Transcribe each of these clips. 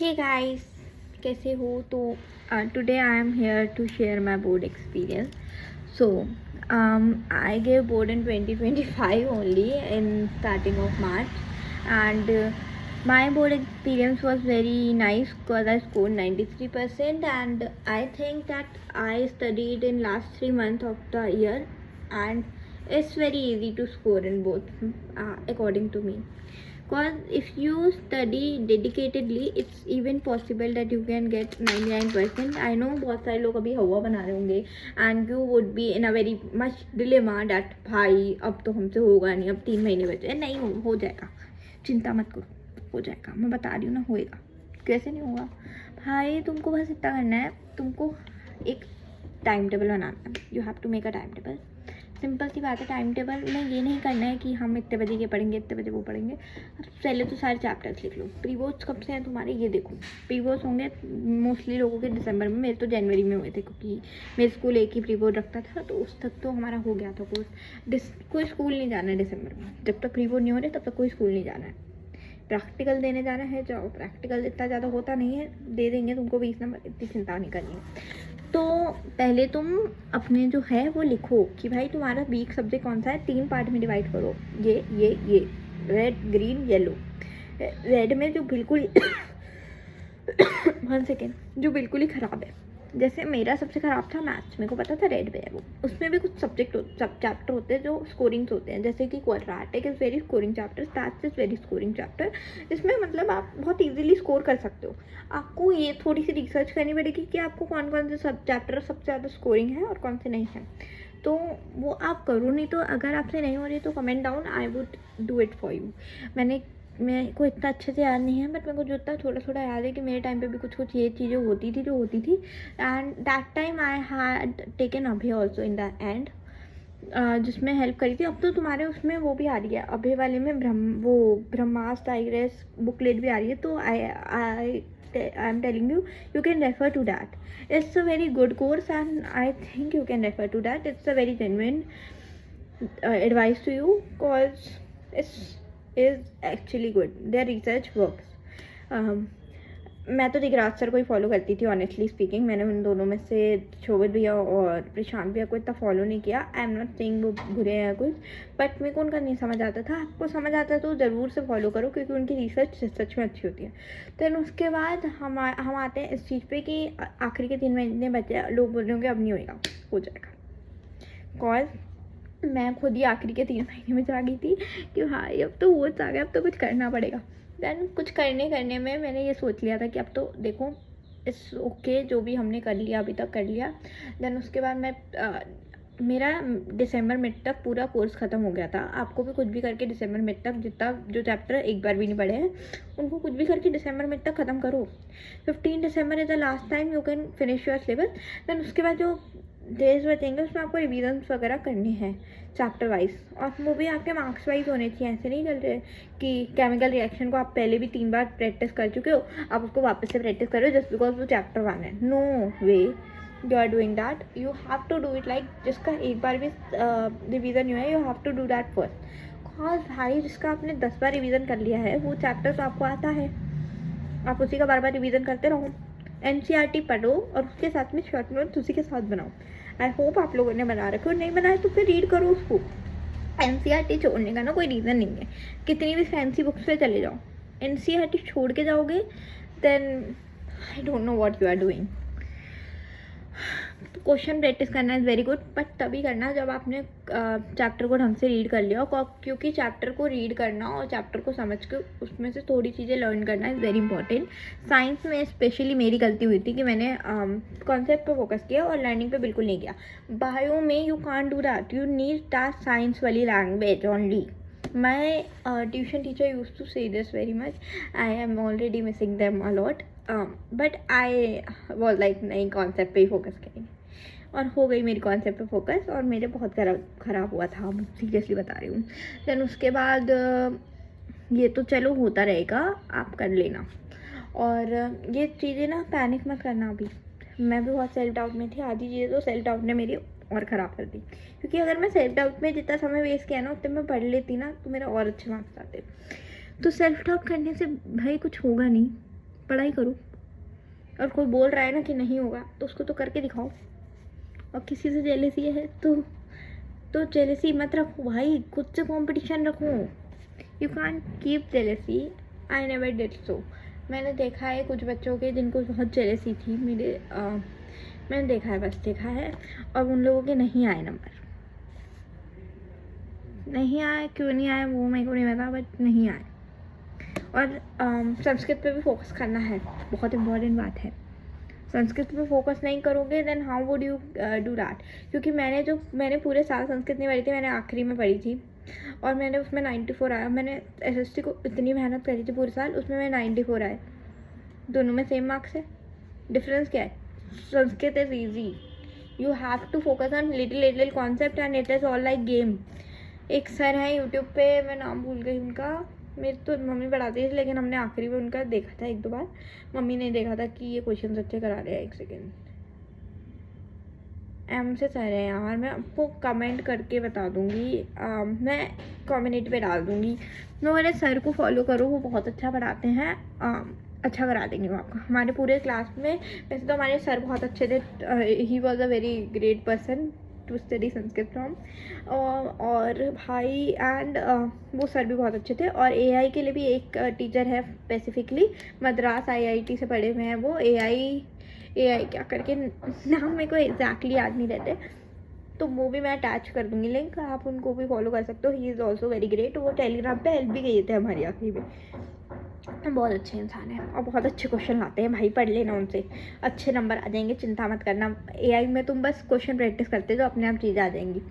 Hey guys, कैसे हो? तो today I am here to share my board experience. So I gave board in 2025 only in starting of March, and my board experience was very nice because I scored 93%, and I think that I studied in last 3 months of the year, and it's very easy to score in both, according to me. Because if you study dedicatedly, it's even possible that you can get 99%. I know बहुत सारे लोग अभी हवा बना रहे होंगे and you would be in a very much dilemma that भाई अब तो हमसे होगा नहीं, अब 3 महीने बचे हैं। नहीं हो जाएगा, चिंता मत करो, हो जाएगा। मैं बता रही हूँ ना, होएगा। कैसे नहीं होगा भाई? तुमको बस इतना करना है, तुमको एक टाइम टेबल बनाना है। You have to make a time table. Simple सी बात है, टाइम टेबल में ये नहीं करना है कि हम इतने बजे ये पढ़ेंगे, इतने बजे वो पढ़ेंगे। अब पहले तो सारे चैप्टर्स लिख लो। प्री बोर्ड्स कब से हैं तुम्हारे, ये देखो। प्री बोर्ड्स होंगे मोस्टली लोगों के दिसंबर में, मेरे तो जनवरी में हुए थे, क्योंकि मेरे स्कूल एक ही प्री बोर्ड रखता था, तो उस तक तो हमारा हो गया था कोर्स। कोई स्कूल नहीं जाना है दिसंबर में, जब तक प्री बोर्ड नहीं हो रहे तब तक कोई स्कूल नहीं जाना है। प्रैक्टिकल देने जाना है, जाओ। प्रैक्टिकल इतना ज़्यादा होता नहीं है, दे देंगे तुमको 20 नंबर, इतनी चिंता नहीं करनी है। तो पहले तुम अपने जो है वो लिखो कि भाई तुम्हारा वीक सब्जेक्ट कौन सा है। 3 पार्ट में डिवाइड करो, ये रेड, ग्रीन, येलो। रेड में जो बिल्कुल 1 सेकेंड, जो बिल्कुल ही ख़राब है, जैसे मेरा सबसे ख़राब था मैथ्स। मेरे को पता था रेड में है वो। उसमें भी कुछ सब चैप्टर होते हैं जो स्कोरिंग्स होते हैं, जैसे कि quadratic is very scoring chapter, stats is very scoring chapter. इसमें मतलब आप बहुत इजीली स्कोर कर सकते हो। आपको ये थोड़ी सी रिसर्च करनी पड़ेगी कि आपको कौन कौन से सब चैप्टर सबसे ज़्यादा स्कोरिंग है और कौन से नहीं है, तो वो आप करो। नहीं तो अगर आपसे नहीं हो रही तो comment down, I would do it for you. मेरे को इतना अच्छे से याद नहीं है, बट मेरे को जो इतना थोड़ा थोड़ा याद है कि मेरे टाइम पे भी कुछ कुछ ये चीज़ें होती थी। And that time I had taken Abhay also in the end, जिसमें हेल्प करी थी। अब तो तुम्हारे उसमें वो भी आ रही है, अभय वाले में ब्रह्मास्त्र डाइग्रेस बुकलेट भी आ रही है। तो I am telling you, you can refer to that. It's a very good course and I think you can refer to that. It's a very genuine advice to you, cause is actually good. Their research works. मैं तो Digraj sir को ही follow करती थी, honestly speaking. मैंने उन दोनों में से शोभित भैया और प्रशांत भैया को इतना फॉलो नहीं किया। आई एम नॉट सेइंग वो बुरे हैं कुछ, बट मेरे को उनका नहीं समझ आता था। आपको समझ आता है तो ज़रूर से फॉलो करो, क्योंकि उनकी रिसर्च सच में अच्छी होती है। देन उसके बाद हम आते हैं इस चीज़ पे कि आखिरी के 3 महीने बचे, लोग बोल रहे होंगे अब नहीं होएगा, हो जाएगा। कॉज मैं खुद ही आखिरी के 3 महीने में जा गई थी कि हाँ अब तो वो आ गया, अब तो कुछ करना पड़ेगा। दैन कुछ करने में मैंने ये सोच लिया था कि अब तो देखो इट्स ओके, जो भी हमने कर लिया अभी तक कर लिया। दैन उसके बाद मेरा दिसंबर मिड तक पूरा कोर्स ख़त्म हो गया था। आपको भी कुछ भी करके दिसंबर मिड तक, जितना जो चैप्टर एक बार भी नहीं पढ़े हैं उनको कुछ भी करके दिसंबर मिड तक ख़त्म करो। 15 December is the last time you can finish your syllabus. Then उसके बाद जो डेज बचेंगे उसमें आपको रिविजन्स वगैरह करने हैं चैप्टर वाइज, और वो भी आपके मार्क्स वाइज होने चाहिए। ऐसे नहीं चल रहे कि केमिकल रिएक्शन को आप पहले भी 3 बार प्रैक्टिस कर चुके हो, आप उसको वापस से प्रैक्टिस कर रहे हो जस्ट बिकॉज वो चैप्टर 1 है। No way you are doing that. You have to do it like जिसका एक बार भी रिविज़न नहीं है, you have to do that first. Cause भाई जिसका आपने 10 बार रिविज़न कर लिया है वो चैप्टर तो आपको आता है, आप उसी का बार बार रिविज़न करते रहो। NCERT पढ़ो और उसके साथ में शॉर्ट नोट्स उसी के साथ बनाओ। आई होप आप लोगों ने बना रखे हो, नहीं बनाए तो फिर रीड करो उसको। NCERT छोड़ने का ना कोई रीज़न नहीं है, कितनी भी फैंसी बुक्स पे चले जाओ, NCERT छोड़ के जाओगे then I don't know what you are doing. Question practice करना इज़ वेरी गुड, बट तभी करना जब आपने चैप्टर को ढंग से रीड कर लिया हो, क्योंकि चैप्टर को रीड करना और चैप्टर को समझ के उसमें से थोड़ी चीज़ें लर्न करना इज़ वेरी इंपॉर्टेंट। साइंस में स्पेशली मेरी गलती हुई थी कि मैंने कॉन्सेप्ट पे फोकस किया और लर्निंग पे बिल्कुल नहीं किया। बायो में you can't do that, you need that science वाली language only. My tuition teacher used to say this very much. I am already missing them a lot, but I was like नहीं concept पे ही focus करेंगे, और हो गई मेरी concept पे focus, और मेरे बहुत ख़राब हुआ था, सीरियसली बता रही हूँ। देन उसके बाद ये तो चलो होता रहेगा, आप कर लेना। और ये चीज़ें ना पैनिक मत करना। अभी मैं भी बहुत सेल्फ डाउट में थी, आधी चीज़ें तो सेल्फ डाउट ने मेरी और ख़राब कर दी, क्योंकि अगर मैं सेल्फ डाउट में जितना समय वेस्ट किया ना उतने मैं पढ़ लेती ना तो मेरा और अच्छे मार्क्स आते। तो सेल्फ डाउट करने से भाई कुछ होगा नहीं, पढ़ाई करो, और कोई बोल रहा है ना कि नहीं होगा तो उसको तो करके दिखाओ। और किसी से जेलसी है तो जेलसी मत रखो भाई, खुद से कंपटीशन रखो। You can keep jealousy, I never did so. मैंने देखा है कुछ बच्चों के जिनको बहुत जेलसी थी मैंने देखा है, बस देखा है, और उन लोगों के नहीं आए नंबर। नहीं आए, क्यों नहीं आए वो मेरे को नहीं पता, बट नहीं आए। और संस्कृत पे भी फोकस करना है, बहुत इम्पोर्टेंट बात है। संस्कृत पे फोकस नहीं करोगे then how would you do that. क्योंकि मैंने पूरे साल संस्कृत नहीं पढ़ी थी, मैंने आखिरी में पढ़ी थी, और मैंने उसमें 94 आया। मैंने SST को इतनी मेहनत करी थी पूरे साल, उसमें मैं 94 आए। दोनों में सेम मार्क्स है, डिफरेंस क्या है? Sanskrit is easy, you have to focus on little concept and it is all like game. एक सर है यूट्यूब पे, मैं नाम भूल गई उनका, मेरी तो मम्मी पढ़ाती थी, लेकिन हमने आखिरी में उनका देखा था 1-2 बार, मम्मी ने देखा था कि ये क्वेश्चन अच्छे करा रहे हैं। एक सेकेंड, एम से सर है यार, मैं आपको कमेंट करके बता दूँगी, मैं कम्युनिटी पे डाल दूँगी। तो मेरे सर को फॉलो करो, वो बहुत अच्छा पढ़ाते हैं, अच्छा करा देंगे वो आपको। हमारे पूरे क्लास में वैसे तो हमारे सर बहुत अच्छे थे, he was a very great person to study Sanskrit from, और भाई एंड वो सर भी बहुत अच्छे थे। और AI के लिए भी एक टीचर है स्पेसिफिकली, मद्रास IIT से पढ़े हुए हैं वो। AI क्या करके नाम मेरे को एग्जैक्टली याद नहीं रहते, तो वो भी मैं अटैच कर दूँगी लिंक, आप उनको भी फॉलो कर सकते हो। He is also very great. वो टेलीग्राम पे हेल्प भी गए थे हमारी आखिरी में। बहुत अच्छे इंसान हैं और बहुत अच्छे क्वेश्चन लाते हैं भाई, पढ़ लेना उनसे, अच्छे नंबर आ जाएंगे, चिंता मत करना। AI में तुम बस क्वेश्चन प्रैक्टिस करते तो अपने आप चीज़ें आ जाएंगी।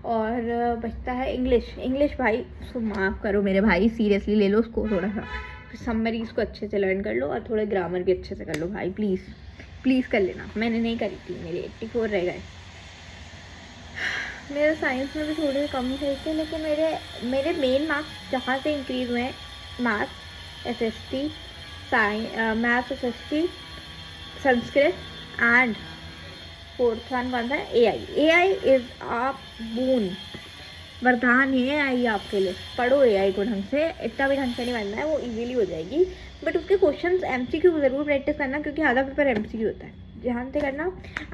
और बचता है इंग्लिश भाई, उसको माफ़ करो मेरे भाई, सीरियसली ले लो उसको थोड़ा सा, समरीज को अच्छे से लर्न कर लो, और थोड़े ग्रामर भी अच्छे से कर लो भाई, प्लीज़ कर लेना। मैंने नहीं करी थी, मेरे 84 रह गए। मेरे साइंस में भी थोड़े कम ही थे, लेकिन मेरे मेन मार्क्स जहाँ से इंक्रीज़ हुए हैं, maths SST, maths SST, Sanskrit, and 4th one कौन था? AI इज़ आ बून, वरदान है AI आपके लिए। पढ़ो AI को ढंग से, इतना भी ढंग से नहीं पढ़ना है, वो इजीली हो जाएगी, बट उसके क्वेश्चंस MCQ ज़रूर प्रैक्टिस करना, क्योंकि आधा पेपर MCQ होता है, ध्यान से करना।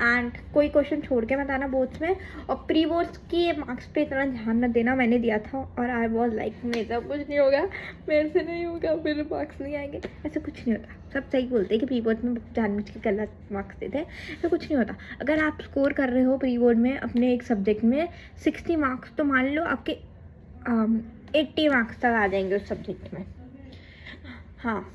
एंड कोई क्वेश्चन छोड़ के मत आना बोर्ड्स में, और प्री बोर्ड्स के मार्क्स पे इतना ध्यान मत देना। मैंने दिया था और आई वॉज लाइक मेरा कुछ नहीं होगा, मेरे से नहीं होगा, मेरे मार्क्स नहीं आएंगे, ऐसा कुछ नहीं होता। सब सही बोलते हैं कि प्री बोर्ड में जानबूझ के गलत मार्क्स देते हैं, ऐसा कुछ नहीं होता। अगर आप स्कोर कर रहे हो प्री बोर्ड में अपने एक सब्जेक्ट में 60 मार्क्स, तो मान लो आपके 80 मार्क्स तक आ जाएंगे उस सब्जेक्ट में। हाँ,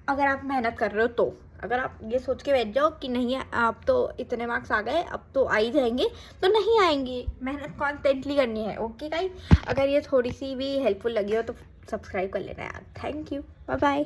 अगर आप मेहनत कर रहे हो तो। अगर आप ये सोच के बैठ जाओ कि नहीं आप तो इतने मार्क्स आ गए, अब तो आ ही जाएंगे, तो नहीं आएंगे। मेहनत कॉन्स्टेंटली करनी है। ओके गाइस, अगर ये थोड़ी सी भी हेल्पफुल लगी हो तो सब्सक्राइब कर लेना यार। Thank you, bye bye.